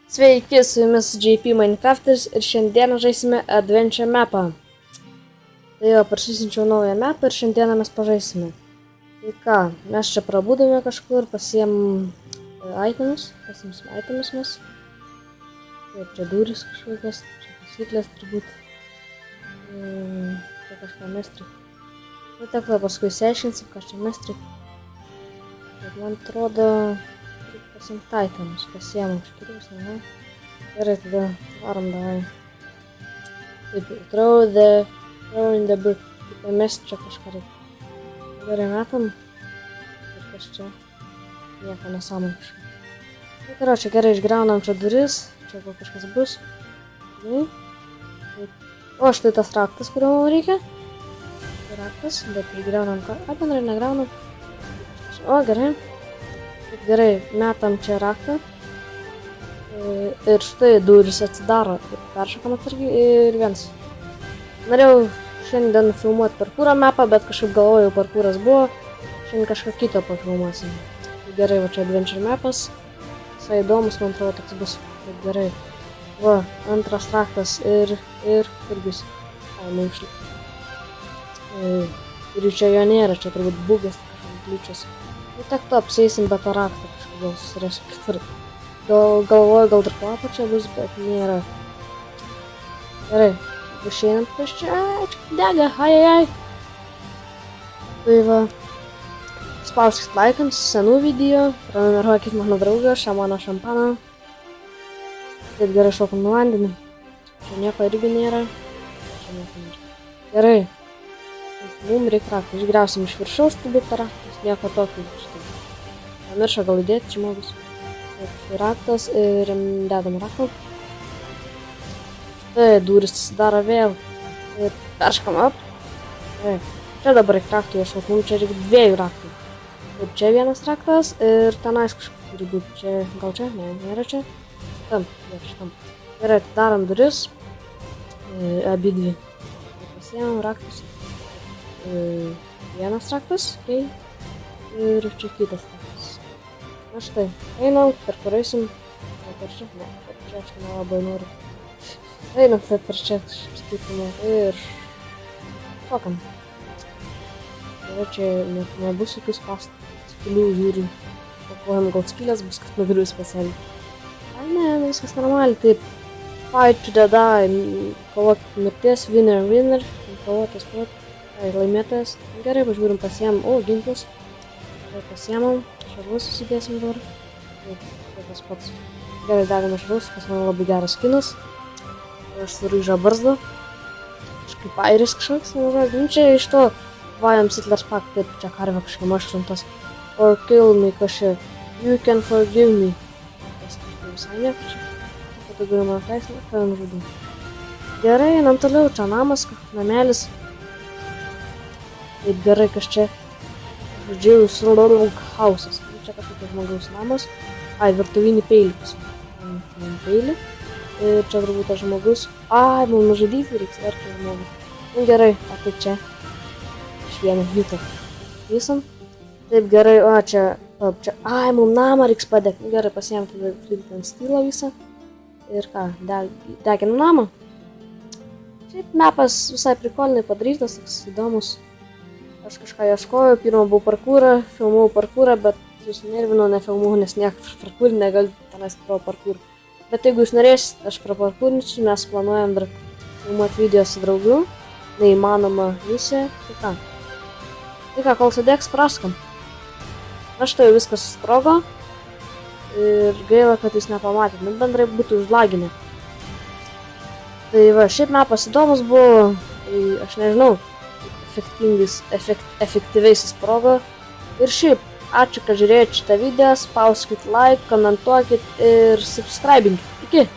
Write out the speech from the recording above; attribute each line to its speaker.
Speaker 1: Sveiki, su jumis JP Minecraftas ir šiandieną žaisime Adventure mapą. Tai jau parsisinčiau naują mapą ir šiandieną mes pažaisime. Tai ką, mes čia prabūdame kažkur, pasiėm itemus, mes. Taip, čia durys kažkokios, čia taisyklės turbūt. Čia kažką mestri. Nu, tekla paskui išsiaiškinsim, ką čia mestri. Bet man atrodo, pasiimt itemus, pasiėmam škirius, aha. Gerai, tada varom davai. Taip, throw in the book. Taip, mest čia kažką reikia. Gerai, metam. Ir kas čia? Nieko nesąmon kažką. Tai karočią, gerai, išgriaunam čia duris. Čia gal kažkas bus. Gerai. Taip. O, štai tas raktas, kurio mums reikia. Tai raktas, bet išgriaunam ką. A, bendrai negriaunam. O, gerai. Taip, gerai, metam čia raktą. Ir štai durys atsidaro. Peršokam atsargiai ir viens. Norėjau šiandien filmuoti parkūro mapą, bet kažkaip galvojau, parkūras buvo. Šiandien kažką kito pafilmuosim. Gerai, va čia Adventure mapas. Visai įdomus, man atrodo, toks bus. Taip, gerai. Va, antras raktas ir bus. Ai, neišlik. Ir čia jo nėra, čia turbūt bugas, kažkas kliūčias. Nu, tak to apseisim be to rakto, kažkaip gal susirasiu kitur. Galvoju, gal dar po čia bus, bet nėra. Gerai, išeinant prieš čia, čia dega, ai. Tai va, spauskit laikams senų video, prenumeruokit mano draugą, šamano šampaną. Taip, gerai, šokam nuo vandenį. Čia nieko irgi nėra. Čia nieko nėra. Gerai. Mums reikia raktą. Išgriausim iš viršaus, turbūt raktas. Nieko tokio. Pamiršo gal įdėti žmogus. Taip, raktas ir dedam raktą. Štai, durys atsidaro vėl. Ir perškam up. Čia dabar reikia raktų ieškoti. Mums čia reikia dviejų raktų. Taip, čia vienas raktas ir tenais kažkas turi būti. Čia, gal čia? Ne, nėra čia. Tam, šitam. Gerai, darom duris. Abi dvi. Pasiėmam raktus. Vienas raktas, okei. Ir čia kitas raktas. Na štai, einam, per kur eisim. Per čia? Ne, per čia aš nelabai noriu. Einam, tai per čia skaitinė. Ir šokam. Ir čia nebus jokius skilių žiūriu. Pakuojam gal skilės bus, kad nugriu specialiai. Ai ne, viskas normaliai, taip. Fight to the die, kovot mirties, winner, kovotas, tai laimėtojas. Gerai, pažiūrim, pasiėmam, ginklus. Tai pasiėmam, šarvus susidėsim dabar. Tai tas pats. Gerai, degame šarvus, kas man labai geras skinas. Aš turiu žabarzdą. Kažkaip airis kažkoks, čia iš to vajam Sitlers Pack, taip, čia karvė kažkaip aštuntas. Or kill me, kažkaip. You can forgive me. Visai nieko čia. Tai galiu man atleisti, ką nužudau. Gerai, einam toliau, čia namas, namelis. Taip, gerai, kas čia. Žodžiu, Slorog hausas. Čia kažkokios žmogaus namas. Ai, virtuvinį peilį. Peilį. Ir čia turbūt tas žmogus. Ai, man nužudyti reiks, ar čia žmogus. Nu gerai, o tai čia. Iš vieno hito. Visam. Taip, gerai, o čia. Ai, mums namą reiks padegti. Gerai, pasiėm tada flint stylą visą. Ir ką, deginam namą. Šiaip mapas visai prikolinai padarytas, toks įdomus. Aš kažką ieškojau, pirmą buvau parkūrą, filmavau parkūrą, bet susinervinau, nefilmavau, nes nieko parkūrį negaliu tenais pro parkūrą. Bet jeigu jūs norėsit, aš praparkūrinsiu, mes planuojam dar filmuoti video su draugu. Neįmanoma misija. Tai ką, kol sudegs, praskam. Na štai viskas susprogo. Ir gaila, kad jūs nepamatėt, bet bendrai būtų užlaginę. Tai va, šiaip mapas įdomus buvo, tai aš nežinau, efektyviai susprogo. Ir šiaip, ačiū, kad žiūrėjote šitą video, spauskit like, komentuokit ir subscribinkit. Iki!